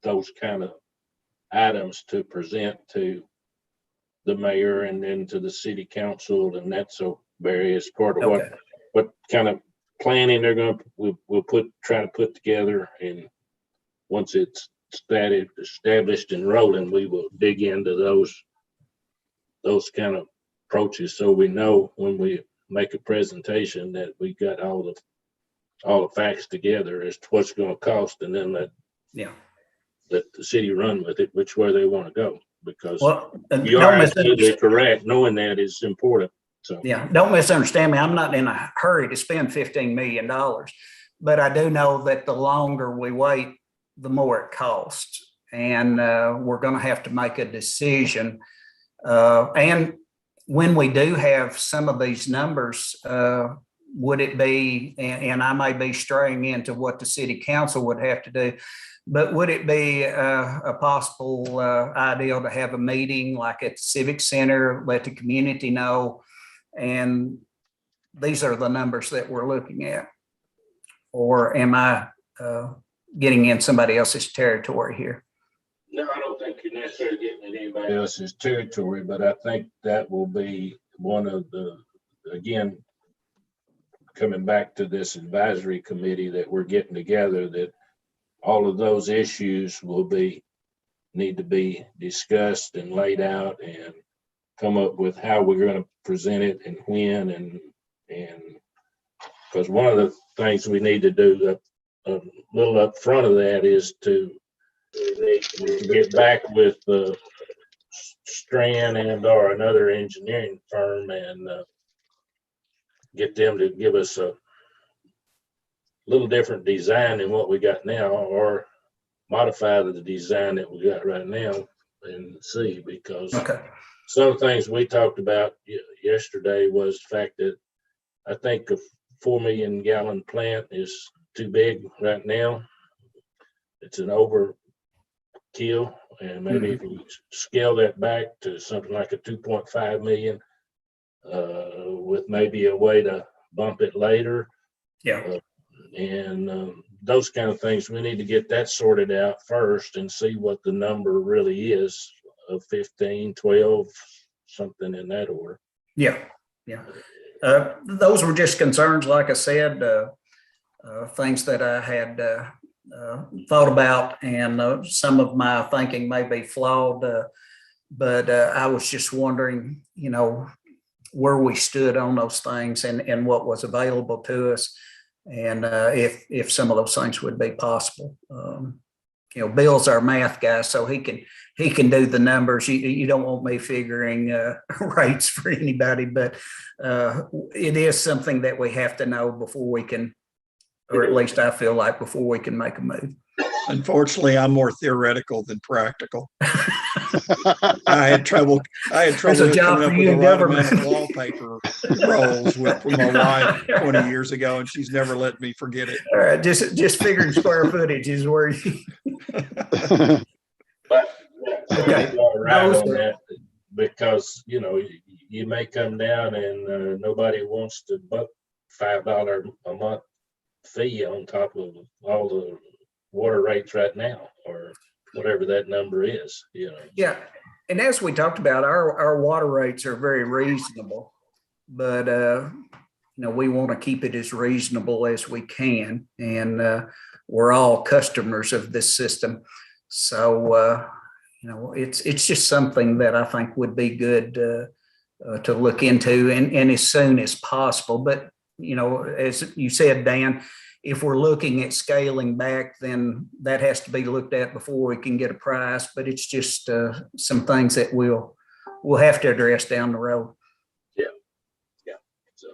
those kind of items to present to the mayor and then to the city council, and that's a various part of what kind of planning they're going to we'll try to put together. And once it's established and rolling, we will dig into those kind of approaches, so we know when we make a presentation that we got all the facts together as to what's going to cost, and then let the city run with it, which way they want to go. Because you are absolutely correct. Knowing that is important. So don't misunderstand me. I'm not in a hurry to spend $15 million, but I do know that the longer we wait, the more it costs, and we're going to have to make a decision. And when we do have some of these numbers, would it be, and I may be straying into what the city council would have to do, but would it be a possible idea to have a meeting like at the Civic Center, let the community know, and these are the numbers that we're looking at? Or am I getting in somebody else's territory here? No, I don't think you're necessarily getting in anybody else's territory, but I think that will be one of the, again, coming back to this advisory committee that we're getting together, that all of those issues will need to be discussed and laid out, and come up with how we're going to present it and when, and because one of the things we need to do a little up front of that is to get back with Strand and or another engineering firm and get them to give us a little different design than what we got now, or modify the design that we got right now and see, because Okay. some of the things we talked about yesterday was the fact that I think a 4 million gallon plant is too big right now. It's an overkill, and maybe if we scale that back to something like a 2.5 million, with maybe a way to bump it later. Yeah. And those kind of things, we need to get that sorted out first and see what the number really is of 15, 12, something in that order. Yeah. Yeah. Those were just concerns, like I said, things that I had thought about, and some of my thinking may be flawed, but I was just wondering, where we stood on those things and what was available to us, and if some of those things would be possible. Bill's our math guy, so he can do the numbers. You don't want me figuring rates for anybody, but it is something that we have to know before we can, or at least I feel like before we can make a move. Unfortunately, I'm more theoretical than practical. I had trouble There's a job coming up for with you the in right amount government. of wallpaper rolls with my wife 20 years ago, and she's never let me forget it. All right, just figuring square footage is where you. But Okay. you are right Those on are- that, because you may come down and nobody wants to buck $5 a month fee on top of all the water rates right now, or whatever that number is. Yeah, and as we talked about, our water rates are very reasonable, but we want to keep it as reasonable as we can, and we're all customers of this system. So it's just something that I think would be good to look into, and as soon as possible. But as you said, Dan, if we're looking at scaling back, then that has to be looked at before we can get a price. But it's just some things that we'll have to address down the road. Yeah. So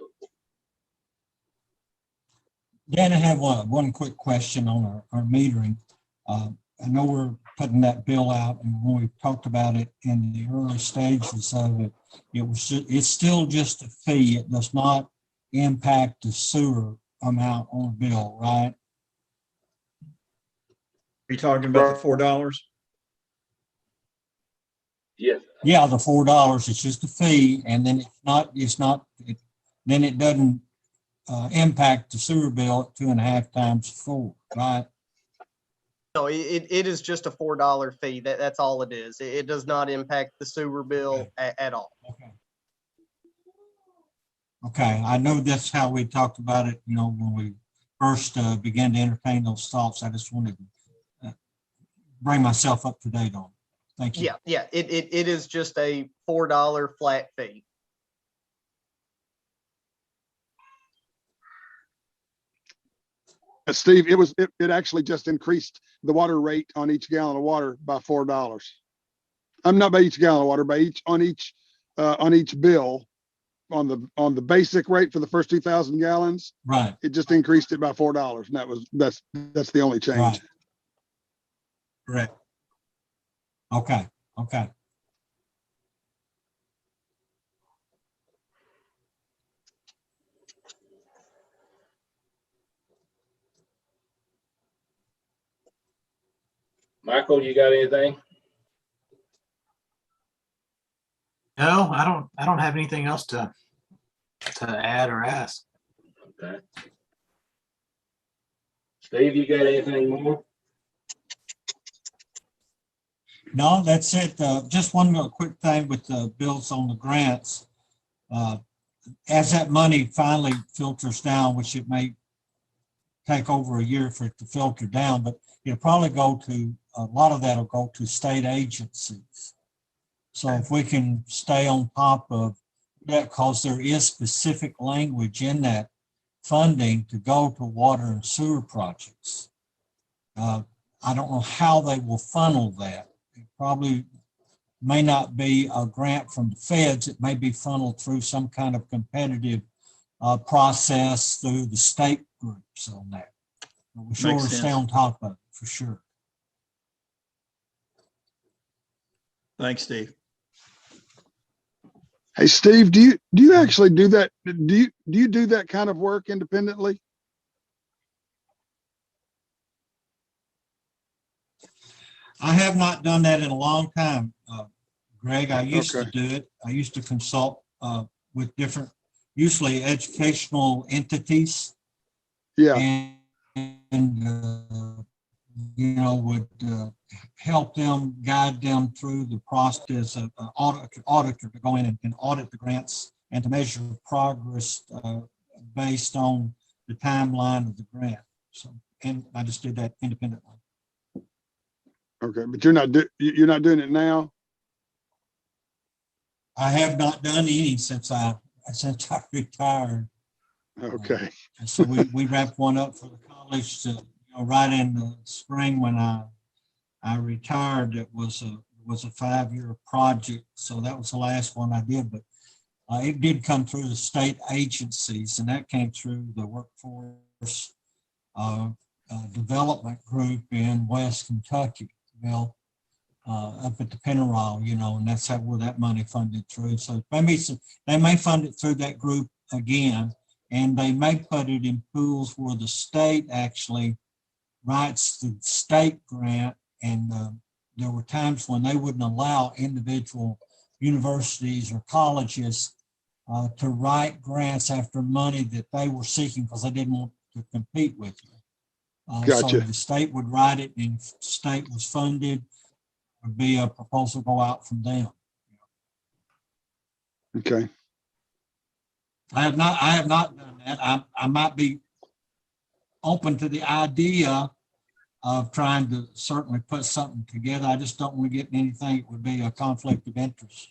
Dan, I have one quick question on our metering. I know we're putting that bill out, and when we talked about it in the early stages of it, it's still just a fee. It does not impact the sewer amount on the bill, right? Are you talking about the $4? yeah, Yeah, the $4. It's just a fee, and then then it doesn't impact the sewer bill at 2.5 times 4, right? No, it is just a $4 fee. That's all it is. It does not impact the sewer bill at all. Okay, I know that's how we talked about it, when we first began to entertain those thoughts. I just wanted to bring myself up to date on it. Thank you. Yeah. It is just a $4 flat fee. Steve, it actually just increased the water rate on each gallon of water by $4. I'm not by each gallon of water, on each bill. On the basic rate for the first 2,000 gallons, Right. it just increased it by $4, and that's the only change. Right. Correct. Okay. Michael, you got anything? No, I don't have anything else to add or ask. Okay. Steve, you got anything more? No, that's it. Just one more quick thing with the bills on the grants. As that money finally filters down, which it may take over a year for it to filter down, but it'll probably a lot of that will go to state agencies. So if we can stay on top of that, because there is specific language in that funding to go to water and sewer projects. I don't know how they will funnel that. Probably may not be a grant from the feds. It may be funneled through some kind of competitive process through the state groups on that. But we sure Makes stay sense. on top of it, for sure. Thanks, Steve. Hey, Steve, do you actually do that? Do you do that kind of work independently? I have not done that in a long time, Greg. I used to Okay. do it. I used to consult with different, usually educational entities, Yeah, and would help them, guide them through the process of auditor to go in and can audit the grants and to measure progress based on the timeline of the grant. So, and I just did that independently. okay, but you're not doing it now? I have not done any since I retired. Okay, And so we wrapped one up for the college to, right in the spring when I retired. It was a 5-year project. So that was the last one I did, but it did come through the state agencies, and that came through the workforce development group in West Kentucky. Well, up at the Pennyroyal, and that's where that money funded through. So they may fund it through that group again, and they may put it in pools where the state actually writes the state grant. And there were times when they wouldn't allow individual universities or colleges to write grants after money that they were seeking because they didn't want to compete with you. So gotcha. the state would write it, and if the state was funded, would be a proposal go out from them. Okay, I have not done that. I might be open to the idea of trying to certainly put something together. I just don't want to get in anything that would be a conflict of interest,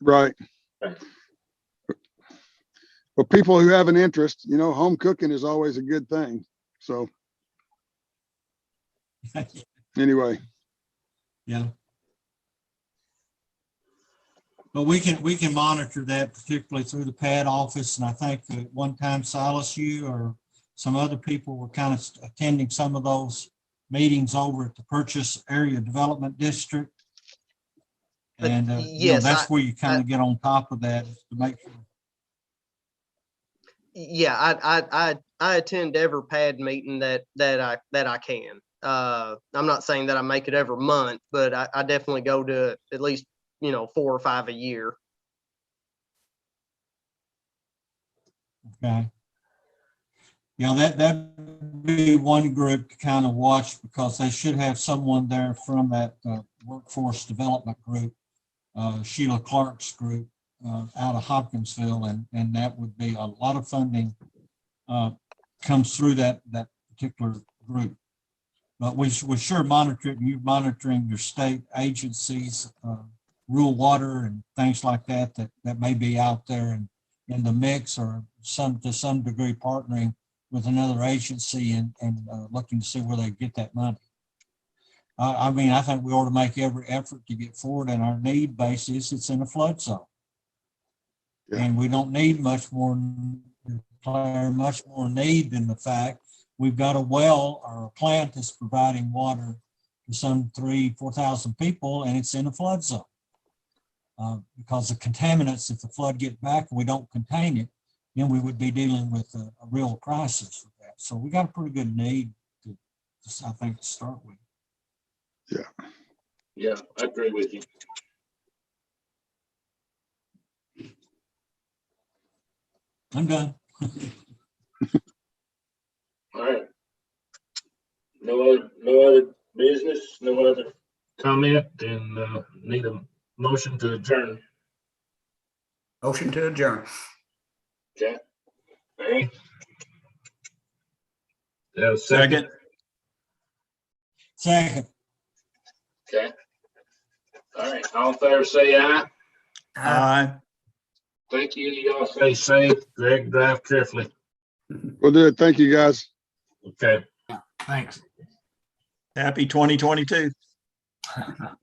right. But people who have an interest, home cooking is always a good thing. So anyway, Yeah. But we can monitor that, particularly through the PAD office. And I think at one time, Silas, you or some other people were kind of attending some of those meetings over at the Purchase Area Development District. And yes, that's where you kind of get on top of that to make sure. Yeah, I attend every PAD meeting that I can. I'm not saying that I make it every month, but I definitely go to at least 4 or 5 a year. Okay. That'd be one group to kind of watch, because they should have someone there from that workforce development group, Sheila Clark's group out of Hopkinsville, and that would be a lot of funding comes through that particular group. But we sure monitor it, and you're monitoring your state agencies, rural water and things like that may be out there and in the mix, or to some degree partnering with another agency and looking to see where they get that money. I think we ought to make every effort to get forward. On our need basis, it's in a flood zone. Yeah. And we don't need much more need than the fact we've got a well or a plant that's providing water to some 3,000-4,000 people, and it's in a flood zone. Because the contaminants, if the flood get back and we don't contain it, then we would be dealing with a real crisis with that. So we got a pretty good need to I think, to start with. Yeah, I agree with you. I'm done. All right. No other business, no other comment, and need a motion to adjourn. Motion to adjourn. Okay. All right. Have a second? Second. Okay. All right. All in favor, say aye. Aye. Thank you. Y'all stay safe. Greg, drive carefully. We'll do it. Thank you, guys. Okay. Thanks. Happy 2022.